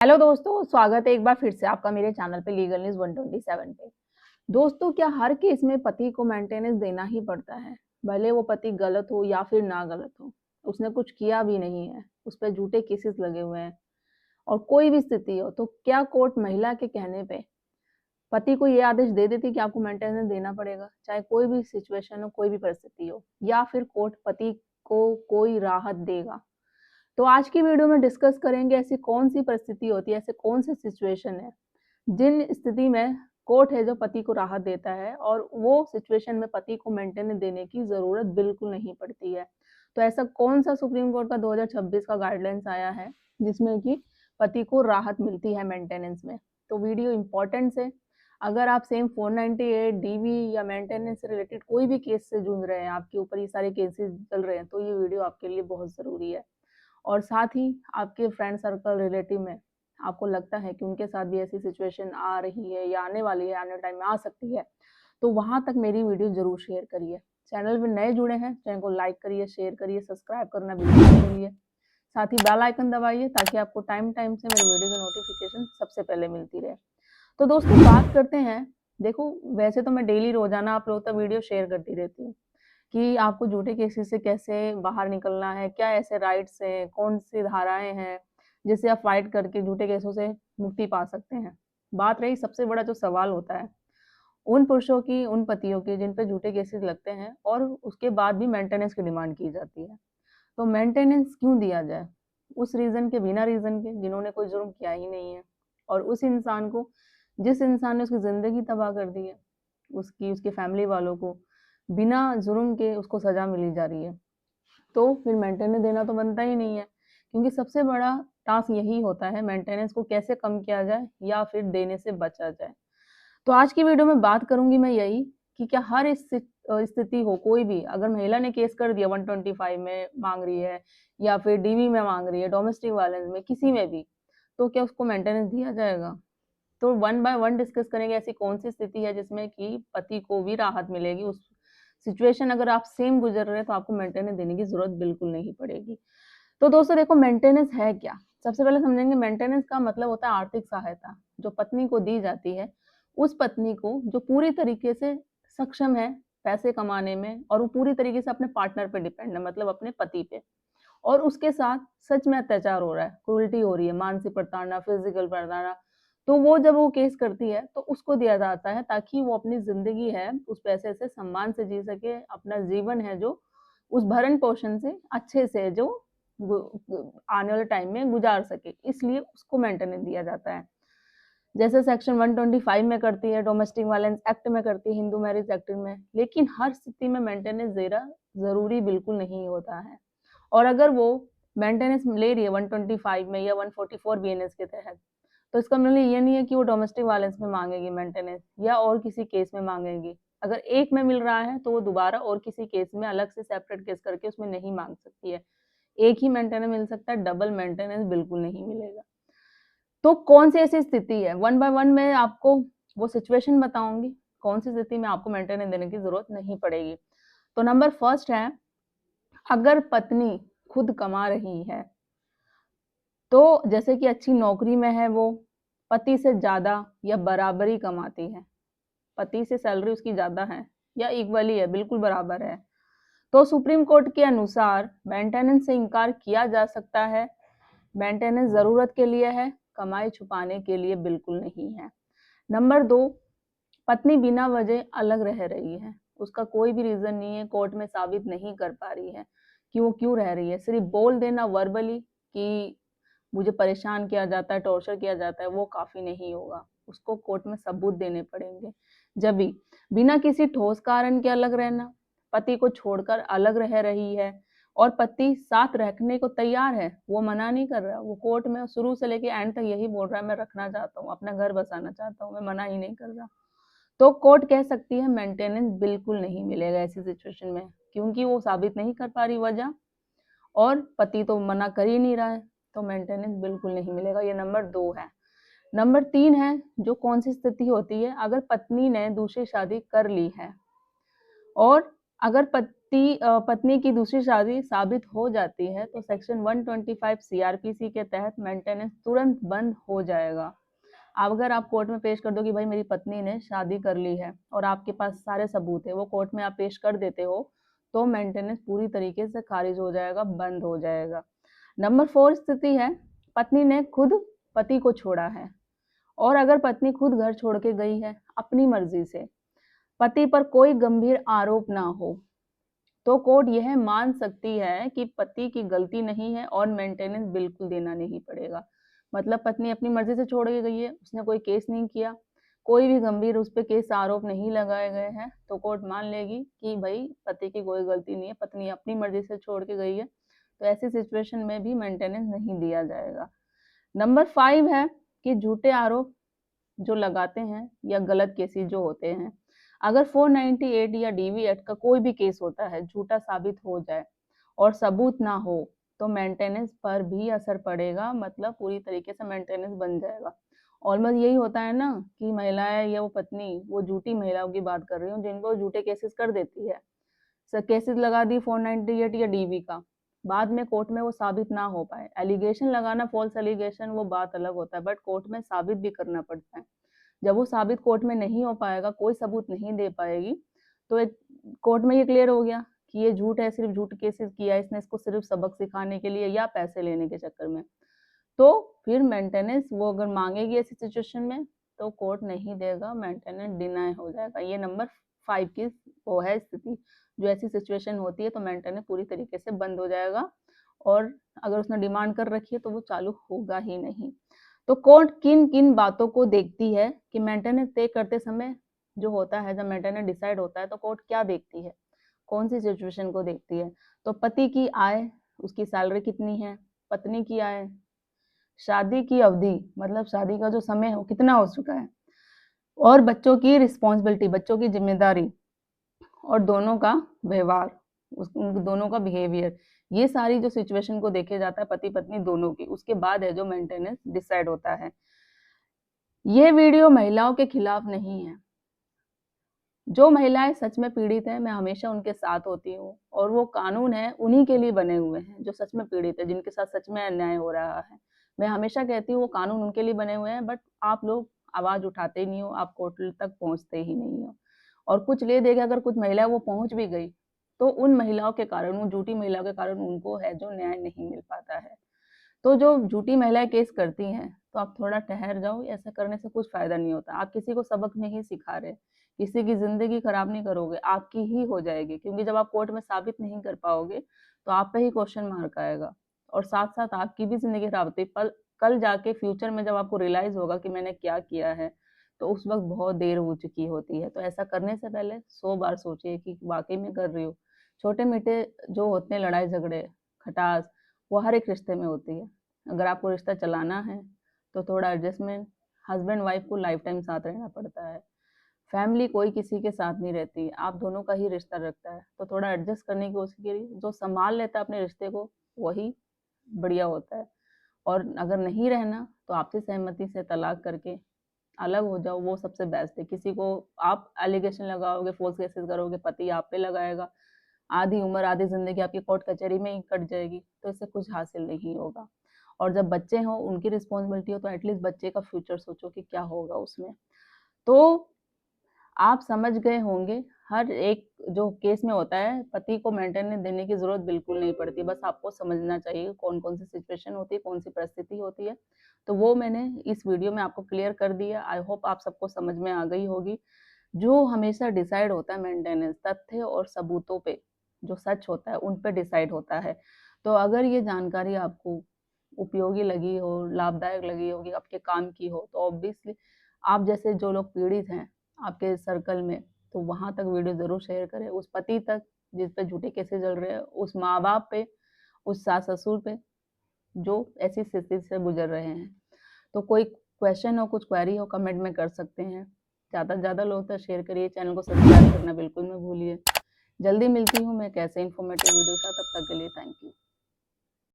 Hello दोस्तों, स्वागत है एक बार फिर से आपका मेरे चैनल पे लीगल न्यूज़ 127 पे। दोस्तों, क्या हर केस में पति को मेंटेनेंस देना ही पड़ता है? भले वो पति गलत हो या फिर ना गलत हो, उसने कुछ किया भी नहीं है, उस पे झूठे केसेस लगे हुए हैं और कोई भी स्थिति हो, तो क्या कोर्ट महिला के कहने पे पति को ये आदेश दे देती कि आपको मेंटेनेंस देना पड़ेगा, चाहे कोई भी सिचुएशन हो, कोई भी परिस्थिति हो, या फिर कोर्ट पति को कोई राहत देगा? तो आज की वीडियो में डिस्कस करेंगे ऐसी कौन-सी परिस्थिति होती है, ऐसे कौन से सिचुएशन है, जिन स्थिति में कोर्ट है जो पति को राहत देता है और वो सिचुएशन में पति को मेंटेनेंस देने की ज़रूरत बिल्कुल नहीं पड़ती है। तो ऐसा कौन-सा सुप्रीम कोर्ट का 2026 का गाइडलाइंस आया है, जिसमें कि पति को राहत मिलती है मेंटेनेंस में। तो वीडियो इम्पोर्टेंट है। अगर आप सेम 498 डीवी या मेंटेनेंस से रिलेटेड कोई भी केस से जूझ रहे हैं, आपके ऊपर ये सारे केसेस चल रहे हैं, तो ये वीडियो आपके लिए बहुत ज़रूरी है। और साथ ही आपके फ्रेंड सर्कल, रिलेटिव में आपको लगता है कि उनके साथ भी ऐसी सिचुएशन आ रही है या आने वाली है, आने टाइम में आ सकती है, तो वहाँ तक मेरी वीडियो ज़रूर शेयर करिए। चैनल में नए जुड़े हैं, चैनल को लाइक करिए, शेयर करिए, सब्सक्राइब करना बिल्कुल ना भूलिए। साथ ही बेल आइकन दबाइए ताकि आपको टाइम टाइम से मेरे वीडियो की नोटिफिकेशन सबसे पहले मिलती रहे। तो दोस्तों, बात करते हैं। देखो, वैसे तो मैं डेली रोज़ाना आप लोगों तक वीडियो शेयर करती रहती हूँ कि आपको झूठे केसेस से कैसे बाहर निकलना है, क्या ऐसे राइट्स हैं, कौन-सी धाराएँ हैं, जिससे आप फाइट करके झूठे केसों से मुक्ति पा सकते हैं। बात रही सबसे बड़ा जो सवाल होता है, उन पुरुषों की, उन पतियों की जिन पे झूठे केसेस लगते हैं और उसके बाद भी मेंटेनेंस की डिमांड की जाती है। तो मेंटेनेंस क्यों दिया जाए? उस रीज़न के, बिना रीज़न के, जिन्होंने कोई जुर्म किया ही नहीं है और उस इंसान को, जिस इंसान ने उसकी ज़िंदगी तबाह कर दी है, उसकी, उसके फैमिली वालों को बिना जुर्म के उसको सज़ा मिली जा रही है। तो फिर मेंटेनेंस देना तो बनता ही नहीं है, क्योंकि सबसे बड़ा टास्क यही होता है मेंटेनेंस को कैसे कम किया जाए या फिर देने से बचा जाए। तो आज की वीडियो में बात करूँगी मैं यही कि क्या हर स्थिति हो, कोई भी अगर महिला ने केस कर दिया 125 में माँग रही है या फिर डीवी में माँग रही है, डोमेस्टिक वायलेंस में, किसी में भी, तो क्या उसको मेंटेनेंस दिया जाएगा? तो वन बाय वन डिस्कस करेंगे ऐसी कौन-सी स्थिति है जिसमें कि पति को भी राहत मिलेगी। उस सिचुएशन अगर आप सेम गुज़र रहे हैं तो आपको मेंटेनेंस देने की ज़रूरत बिल्कुल नहीं पड़ेगी। तो दोस्तों देखो, मेंटेनेंस है क्या? सबसे पहले समझेंगे मेंटेनेंस का मतलब होता है आर्थिक सहायता, जो पत्नी को दी जाती है, उस पत्नी को जो पूरी तरीके से सक्षम है पैसे कमाने में और वो पूरी तरीके से अपने पार्टनर पे डिपेंड है, मतलब अपने पति पे, और उसके साथ सच में अत्याचार हो रहा है, क्रूरटी हो रही है, मानसिक प्रताड़ना, फिजिकल प्रताड़ना, तो वो जब वो केस करती है तो उसको दिया जाता है ताकि वो अपनी ज़िंदगी है उस पैसे से सम्मान से जी सके, अपना जीवन है जो उस भरण-पोषण से अच्छे से जो गु गु आने वाले टाइम में गुज़ार सके, इसलिए उसको मेंटेनेंस दिया जाता है। जैसे सेक्शन 125 में करती है, डोमेस्टिक वायलेंस एक्ट में करती है, हिंदू मैरिज एक्ट में, लेकिन हर स्थिति में मेंटेनेंस देना ज़रूरी बिल्कुल नहीं होता है। और अगर वो मेंटेनेंस ले रही है 125 में या 144 बीएनएस के तहत, तो इसका मतलब ये नहीं है कि वो डोमेस्टिक वायलेंस में माँगेगी मेंटेनेंस या और किसी केस में माँगेगी। अगर एक में मिल रहा है, तो वो दोबारा और किसी केस में अलग से सेपरेट केस करके उसमें नहीं माँग सकती है। एक ही मेंटेनेंस मिल सकता है, डबल मेंटेनेंस बिल्कुल नहीं मिलेगा। तो कौन-सी ऐसी स्थिति है, वन बाय वन मैं आपको वो सिचुएशन बताऊँगी, कौन-सी स्थिति में आपको मेंटेनेंस देने की ज़रूरत नहीं पड़ेगी। तो नंबर फर्स्ट है, अगर पत्नी खुद कमा रही है, तो जैसे कि अच्छी नौकरी में है वो, पति से ज़्यादा या बराबर ही कमाती है, पति से सैलरी उसकी ज़्यादा है या इक्वल ही है, बिल्कुल बराबर है, तो सुप्रीम कोर्ट के अनुसार मेंटेनेंस से इनकार किया जा सकता है। मेंटेनेंस ज़रूरत के लिए है, कमाई छुपाने के लिए बिल्कुल नहीं है। नंबर 2, पत्नी बिना वजह अलग रह रही है, उसका कोई भी रीज़न नहीं है, कोर्ट में साबित नहीं कर पा रही है कि वो क्यों रह रही है। सिर्फ़ बोल देना वर्बली कि मुझे परेशान किया जाता है, टॉर्चर किया जाता है, वो काफ़ी नहीं होगा। उसको कोर्ट में सबूत देने पड़ेंगे। जभी बिना किसी ठोस कारण के अलग रहना, पति को छोड़कर अलग रह रही है और पति साथ रखने को तैयार है, वो मना नहीं कर रहा। वो कोर्ट में शुरू से लेके एंड तक यही बोल रहा है, मैं रखना चाहता हूँ, अपना घर बसाना चाहता हूँ, मैं मना ही नहीं कर रहा। तो कोर्ट कह सकती है मेंटेनेंस बिल्कुल नहीं मिलेगा ऐसी सिचुएशन में, क्योंकि वो साबित नहीं कर पा रही वजह और पति तो मना कर ही नहीं रहा है, तो मेंटेनेंस बिल्कुल नहीं मिलेगा। ये नंबर 2 है। नंबर 3 है, जो कौन-सी स्थिति होती है, अगर पत्नी ने दूसरी शादी कर ली है और अगर पत्नी की दूसरी शादी साबित हो जाती है तो सेक्शन 125 सीआरपीसी के तहत मेंटेनेंस तुरंत बंद हो जाएगा। अब अगर आप कोर्ट में पेश कर दो कि भाई मेरी पत्नी ने शादी कर ली है और आपके पास सारे सबूत है, वो कोर्ट में आप पेश कर देते हो, तो मेंटेनेंस पूरी तरीके से खारिज हो जाएगा, बंद हो जाएगा। नंबर 4 स्थिति है, पत्नी ने खुद पति को छोड़ा है और अगर पत्नी खुद घर छोड़ के गई है अपनी मर्जी से, पति पर कोई गंभीर आरोप ना हो, तो कोर्ट यह मान सकती है कि पति की गलती नहीं है और मेंटेनेंस बिल्कुल देना नहीं पड़ेगा। मतलब पत्नी अपनी मर्जी से छोड़ के गई है, उसने कोई केस नहीं किया, कोई भी गंभीर उस पे केस आरोप नहीं लगाए गए हैं, तो कोर्ट मान लेगी कि भाई पति की कोई गलती नहीं है, पत्नी अपनी मर्जी से छोड़ के गई है, तो ऐसी सिचुएशन में भी मेंटेनेंस नहीं दिया जाएगा। नंबर 5 है कि झूठे आरोप जो लगाते हैं या गलत केसेस जो होते हैं, अगर 498 या डीवी एक्ट का कोई भी केस होता है, झूठा साबित हो जाए और सबूत ना हो, तो मेंटेनेंस पर भी असर पड़ेगा, मतलब पूरी तरीके से मेंटेनेंस बन जाएगा। ऑलमोस्ट यही होता है ना कि महिलाएं या वो पत्नी, वो झूठी महिलाओं की बात कर रही हूँ जिनको झूठे केसेस कर देती है, केसेस लगा दी 498 या डीवी का, बाद में कोर्ट में वो साबित ना हो पाए। एलिगेशन लगाना, फॉल्स एलिगेशन, वो बात अलग होता है, बट कोर्ट में साबित भी करना पड़ता है। जब वो साबित कोर्ट में नहीं हो पाएगा, कोई सबूत नहीं दे पाएगी, तो एक कोर्ट में ये क्लियर हो गया कि ये झूठ है, सिर्फ झूठ केसेस किया है इसने, इसको सिर्फ सबक सिखाने के लिए या पैसे लेने के चक्कर में, तो फिर मेंटेनेंस वो अगर मांगेगी ऐसी सिचुएशन में, तो कोर्ट नहीं देगा, मेंटेनेंस डिनाई हो जाएगा। ये नंबर 5 की वो है स्थिति, जो ऐसी सिचुएशन होती है तो मेंटेनेंस पूरी तरीके से बंद हो जाएगा, और अगर उसने डिमांड कर रखी है तो वो चालू होगा ही नहीं। तो कोर्ट किन किन बातों को देखती है कि मेंटेनेंस तय करते समय जो होता है, जब मेंटेनेंस डिसाइड होता है, तो कोर्ट क्या देखती है, कौन सी सिचुएशन को देखती है? तो पति की आय, उसकी सैलरी कितनी है, पत्नी की आय, शादी की अवधि, मतलब शादी का जो समय हो कितना हो चुका है, और बच्चों की रिस्पॉन्सिबिलिटी, बच्चों की जिम्मेदारी, और दोनों का व्यवहार, उन दोनों का बिहेवियर, ये सारी जो सिचुएशन को देखे जाता है पति पत्नी दोनों की, उसके बाद है जो मेंटेनेंस डिसाइड होता है। ये वीडियो महिलाओं के खिलाफ नहीं है। जो महिलाएं सच में पीड़ित हैं, मैं हमेशा उनके साथ होती हूँ, और वो कानून है उन्हीं के लिए बने हुए हैं जो सच में पीड़ित है, जिनके साथ सच में अन्याय हो रहा है। मैं हमेशा कहती हूँ वो कानून उनके लिए बने हुए हैं, बट आप लोग आवाज उठाते ही नहीं हो, आप कोर्ट तक पहुंचते ही नहीं हो। और कुछ ले देगा, अगर कुछ महिला वो पहुंच भी गई, तो उन महिलाओं के कारण, उन झूठी महिलाओं के कारण उनको है जो न्याय नहीं मिल पाता है। तो जो झूठी महिलाएं केस करती हैं, तो आप थोड़ा ठहर जाओ, ऐसा करने से कुछ फायदा नहीं होता। आप किसी को सबक नहीं सिखा रहे, किसी की जिंदगी खराब नहीं करोगे, आपकी ही हो जाएगी, क्योंकि जब आप कोर्ट में साबित नहीं कर पाओगे तो आप पे ही क्वेश्चन मार्क आएगा, और साथ साथ आपकी भी जिंदगी खराब होती है। पर कल जाके फ्यूचर में जब आपको रियलाइज होगा कि मैंने क्या किया है, तो उस वक्त बहुत देर हो चुकी होती है। तो ऐसा करने से पहले 100 बार सोचिए कि वाकई में कर रही हूँ। छोटे मीठे जो होते हैं लड़ाई झगड़े, खटास, वो हर एक रिश्ते में होती है। अगर आपको रिश्ता चलाना है तो थोड़ा एडजस्टमेंट, हस्बैंड वाइफ को लाइफ टाइम साथ रहना पड़ता है, फैमिली कोई किसी के साथ नहीं रहती, आप दोनों का ही रिश्ता रखता है, तो थोड़ा एडजस्ट करने की कोशिश करिए। जो संभाल लेता है अपने रिश्ते को, वही बढ़िया होता है। और अगर नहीं रहना तो आपसी सहमति से तलाक करके अलग हो जाओ, वो सबसे बेस्ट है। किसी को आप एलिगेशन लगाओगे, फोर्स केसेस करोगे, पति आप पे लगाएगा, आधी उम्र आधी जिंदगी आपकी कोर्ट कचहरी में ही कट जाएगी, तो इससे कुछ हासिल नहीं होगा। और जब बच्चे हों, उनकी रिस्पॉन्सिबिलिटी हो, तो एटलीस्ट बच्चे का फ्यूचर सोचो कि क्या होगा उसमें। तो आप समझ गए होंगे, हर एक जो केस में होता है पति को मेंटेनेंस देने की जरूरत बिल्कुल नहीं पड़ती, बस आपको समझना चाहिए कौन कौन सी सिचुएशन होती है, कौन सी परिस्थिति होती है। तो वो मैंने इस वीडियो में आपको क्लियर कर दिया। आई होप आप सबको समझ में आ गई होगी। जो हमेशा डिसाइड होता है मेंटेनेंस, तथ्य और सबूतों पे, जो सच होता है उन पे डिसाइड होता है। तो अगर ये जानकारी आपको उपयोगी लगी हो, लाभदायक लगी होगी, आपके काम की हो, तो ऑब्वियसली आप जैसे जो लोग पीड़ित हैं आपके सर्कल में, तो वहां तक वीडियो जरूर शेयर करें। उस पति तक जिस पे झूठे केसेस चल रहे हैं, उस माँ बाप पे, उस सास ससुर पे जो ऐसी स्थिति से गुजर रहे हैं। तो कोई क्वेश्चन हो, कुछ क्वेरी हो, कमेंट में कर सकते हैं। ज़्यादा से ज़्यादा लोग तक शेयर करिए, चैनल को सब्सक्राइब करना बिल्कुल मत भूलिए। जल्दी मिलती हूँ मैं कैसे इन्फॉर्मेटिव वीडियो के साथ, तब तक के लिए थैंक यू।